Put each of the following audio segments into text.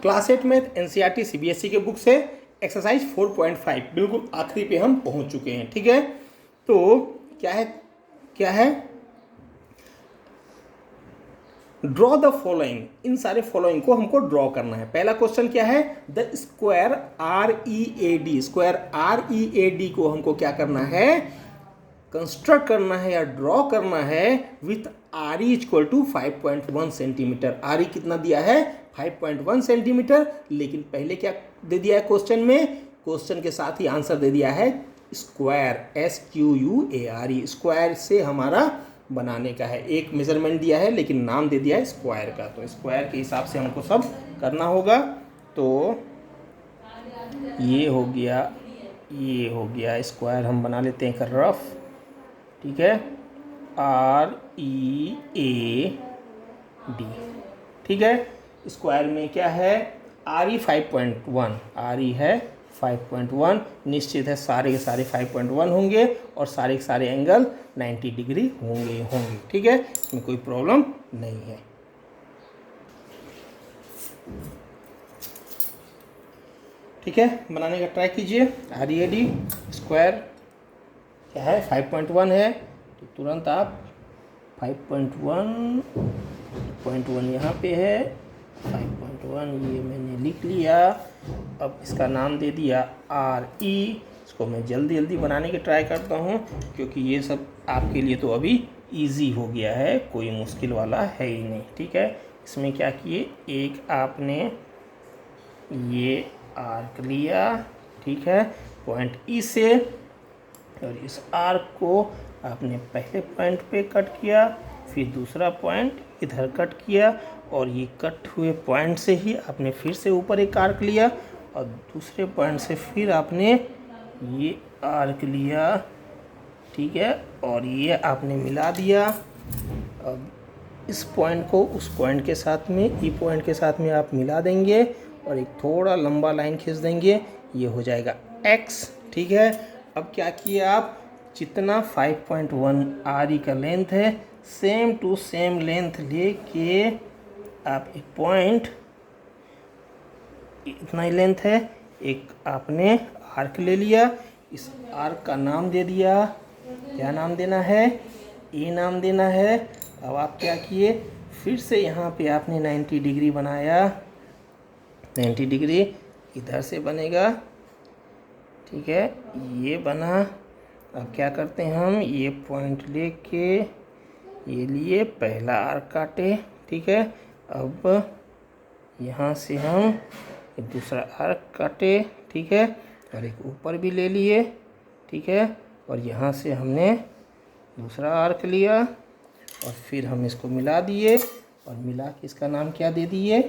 Class 8 math NCERT CBSE के book से exercise 4.5 बिल्कुल आखिरी पे हम पहुंच चुके हैं। ठीक है, तो क्या है ड्रॉ द फॉलोइंग। इन सारे फॉलोइंग को हमको ड्रॉ करना है। पहला क्वेश्चन क्या है, the square READ, square READ को हमको क्या करना है, कंस्ट्रक्ट करना है या ड्रॉ करना है with RE equal to 5.1 centimetre. RE कितना दिया है, 5.1 सेंटीमीटर। लेकिन पहले क्या दे दिया है क्वेश्चन में, क्वेश्चन के साथ ही आंसर दे दिया है स्क्वायर, SQUARE, स्क्वायर से हमारा बनाने का है। एक मेजरमेंट दिया है लेकिन नाम दे दिया है स्क्वायर का, तो स्क्वायर के हिसाब से हमको सब करना होगा। तो ये हो गया स्क्वायर, हम बना लेते हैं एक रफ। ठीक है, READ। ठीक है, स्क्वायर में क्या है, RE 5.1, RE है 5.1, निश्चित है सारे के सारे 5.1 होंगे और सारे के सारे एंगल 90 डिग्री होंगे। ठीक है, इसमें कोई प्रॉब्लम नहीं है। ठीक है, बनाने का ट्राई कीजिए। READ स्क्वायर क्या है, 5.1 है, तो तुरंत आप 5.1 यहाँ पे है, 5.1 ये मैंने लिख लिया। अब इसका नाम दे दिया RE। इसको मैं जल्दी बनाने की ट्राई करता हूँ क्योंकि ये सब आपके लिए तो अभी इजी हो गया है, कोई मुश्किल वाला है ही नहीं। ठीक है, इसमें क्या किए, एक आपने ये आर्क लिया, ठीक है, पॉइंट E से, और इस आर्क को आपने पहले पॉइंट पे कट किया, फिर दूसरा पॉइंट इधर कट किया, और ये कट हुए पॉइंट से ही आपने फिर से ऊपर एक आर्क लिया और दूसरे पॉइंट से फिर आपने ये आर्क लिया। ठीक है, और ये आपने मिला दिया। अब इस पॉइंट को उस पॉइंट के साथ में, ई पॉइंट के साथ में आप मिला देंगे और एक थोड़ा लंबा लाइन खींच देंगे, ये हो जाएगा X। ठीक है, अब क्या किए आप, जितना 5.1 RE का लेंथ है, सेम टू सेम लेंथ लेके आप एक पॉइंट, इतना ही लेंथ है, एक आपने आर्क ले लिया, इस आर्क का नाम दे दिया, क्या नाम देना है, ए नाम देना है। अब आप क्या किए, फिर से यहाँ पे आपने 90 डिग्री बनाया, 90 डिग्री इधर से बनेगा। ठीक है, ये बना। अब क्या करते हैं हम, ये पॉइंट लेके ये लिए, पहला आर्क काटे। ठीक है, अब यहाँ से हम दूसरा आर्क काटे। ठीक है, और एक ऊपर भी ले लिए। ठीक है, और यहाँ से हमने दूसरा आर्क लिया और फिर हम इसको मिला दिए, और मिला के इसका नाम क्या दे दिए,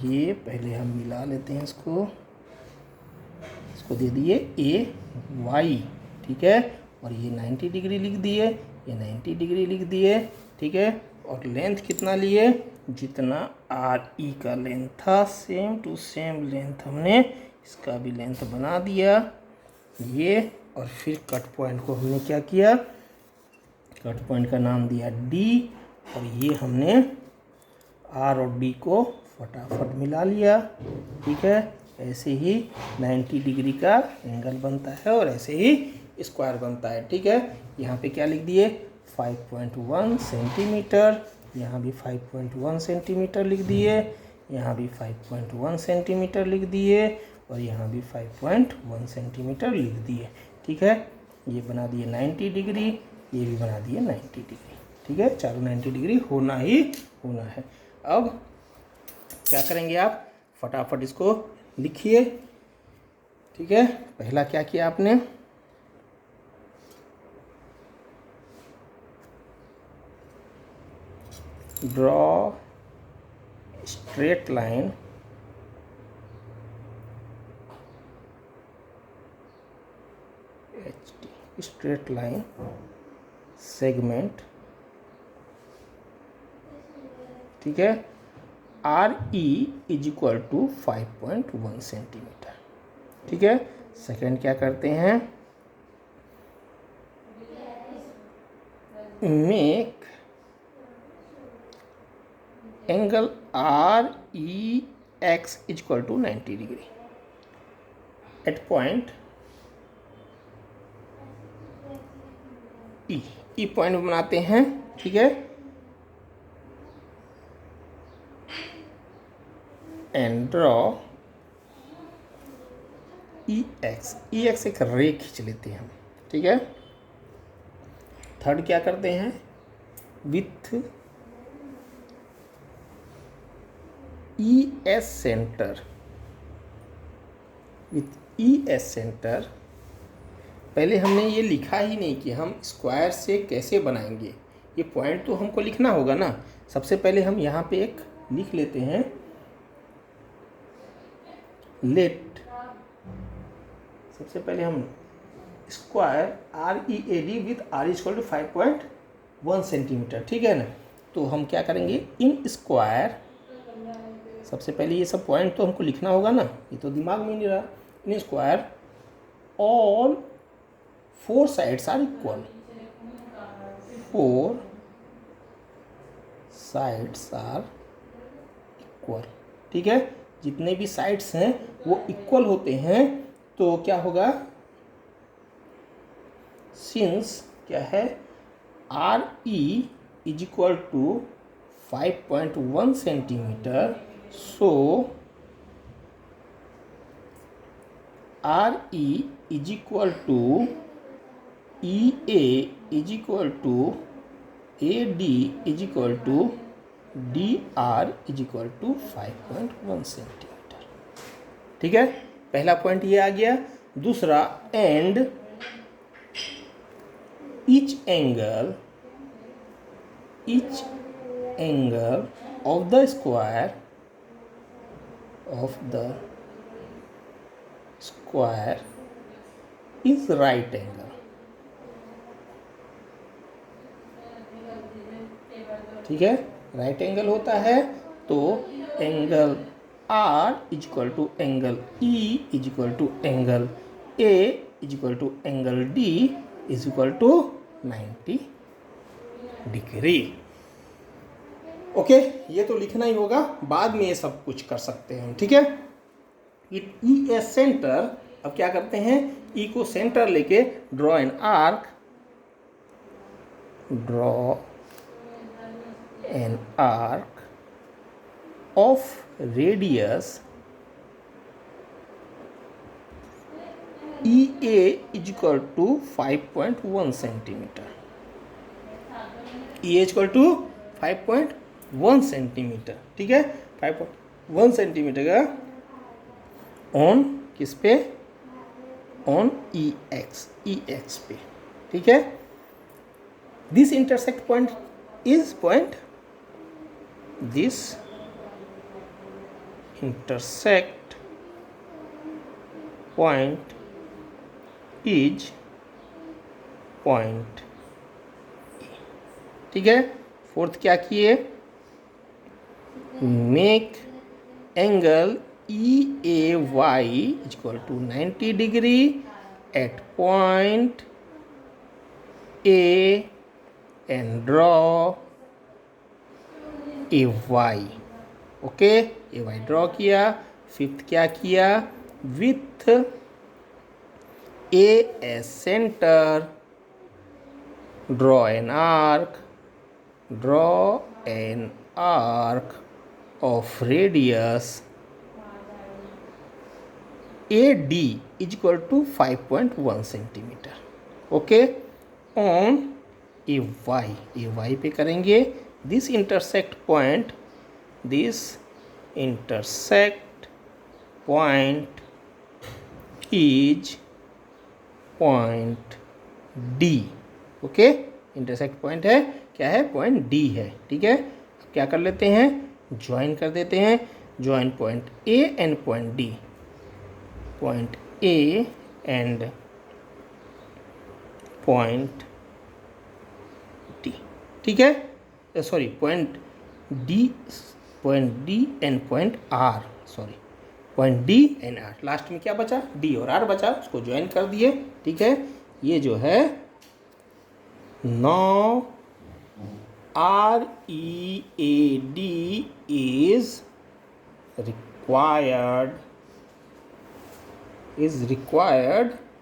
ये पहले हम मिला लेते हैं, इसको दे दिए AY। ठीक है, और ये 90 डिग्री लिख दिए, ये 90 डिग्री लिख दिए। ठीक है, और लेंथ कितना लिए, जितना RE का लेंथ था, सेम टू सेम लेंथ हमने इसका भी लेंथ बना दिया ये। और फिर कट पॉइंट को हमने क्या किया, कट पॉइंट का नाम दिया D, और ये हमने R और D को फटाफट मिला लिया। ठीक है, ऐसे ही 90 डिग्री का एंगल बनता है और ऐसे ही स्क्वायर बनता है। ठीक है, यहाँ पे क्या लिख दिए, 5.1 सेंटीमीटर, यहाँ भी 5.1 सेंटीमीटर लिख दिए, यहाँ भी 5.1 सेंटीमीटर लिख दिए, और यहाँ भी 5.1 सेंटीमीटर लिख दिए। ठीक है, ये बना दिए 90 डिग्री, ये भी बना दिए 90 डिग्री। ठीक है, चारों 90 डिग्री होना ही होना है। अब क्या करेंगे आप, फटाफट इसको लिखिए। ठीक है, पहला क्या किया आपने, draw straight line straight line segment. ठीक है, RE is equal to 5.1 centimetre. ठीक है, सेकेंड क्या करते हैं, make angle R E X is equal to 90 degree at point E point बनाते हैं, ठीक है, एंड ड्रॉ ई एक्स एक रे खींच लेते हैं हम, ठीक है। थर्ड क्या करते हैं, with E S centre, with E S centre. पहले हमने ये लिखा ही नहीं कि हम स्क्वायर से कैसे बनाएंगे, ये पॉइंट तो हमको लिखना होगा ना। सबसे पहले हम यहाँ पे एक लिख लेते हैं, लेट, सबसे पहले हम square R E A D with R equal to 5.1 centimetre, ठीक है ना। तो हम क्या करेंगे, इन स्क्वायर, सबसे पहले ये सब पॉइंट तो हमको लिखना होगा ना, ये तो दिमाग में नहीं रहा। In square all 4 sides are equal, 4 sides are equal, ठीक है। जितने भी साइड्स हैं वो इक्वल होते हैं, तो क्या होगा, सिंस क्या है, R E is equal to 5.1 centimetre, so R E is equal to E A is equal to A D is equal to D R is equal to 5.1 centimetre, ठीक है। पहला पॉइंट ये आ गया। दूसरा, and each angle of the square is right angle, ठीक है। Right angle होता है, तो angle R is equal to angle E is equal to angle A is equal to angle D is equal to 90 degree. Okay, ये तो लिखना ही होगा, बाद में ये सब कुछ कर सकते हैं, ठीक है। विथ ई एस सेंटर, अब क्या करते हैं, ई को सेंटर लेके draw an arc, draw an arc of radius E A is equal to 5.1 centimetre, E equal to 5.1 centimetre, ठीक है। 5.1 सेंटीमीटर का ऑन किस पे, ऑन ई एक्स पे, ठीक है। This intersect point is point, this intersect point is point, ठीक है। फोर्थ क्या किए, make angle E A Y equal to 90 degree at point A and draw A Y, okay, A Y draw किया। Fifth क्या किया, with A S centre draw an arc of radius AD is equal to 5.1 centimetre, okay, on A Y पे करेंगे। This intersect point is point D, okay. Intersect point है, क्या है, point D है, ठीक है। अब क्या कर लेते हैं, ज्वाइन कर देते हैं, join point A and point D, point A and point D, ठीक है। Sorry, point D and point R, sorry, point D and R. Last में क्या बचा, डी और आर बचा, उसको ज्वाइन कर दिए, ठीक है। ये जो है 9 READ is required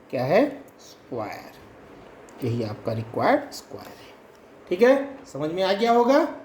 क्या है, स्क्वायर, यही आपका रिक्वायर्ड स्क्वायर है। ठीक है, समझ में आ गया होगा।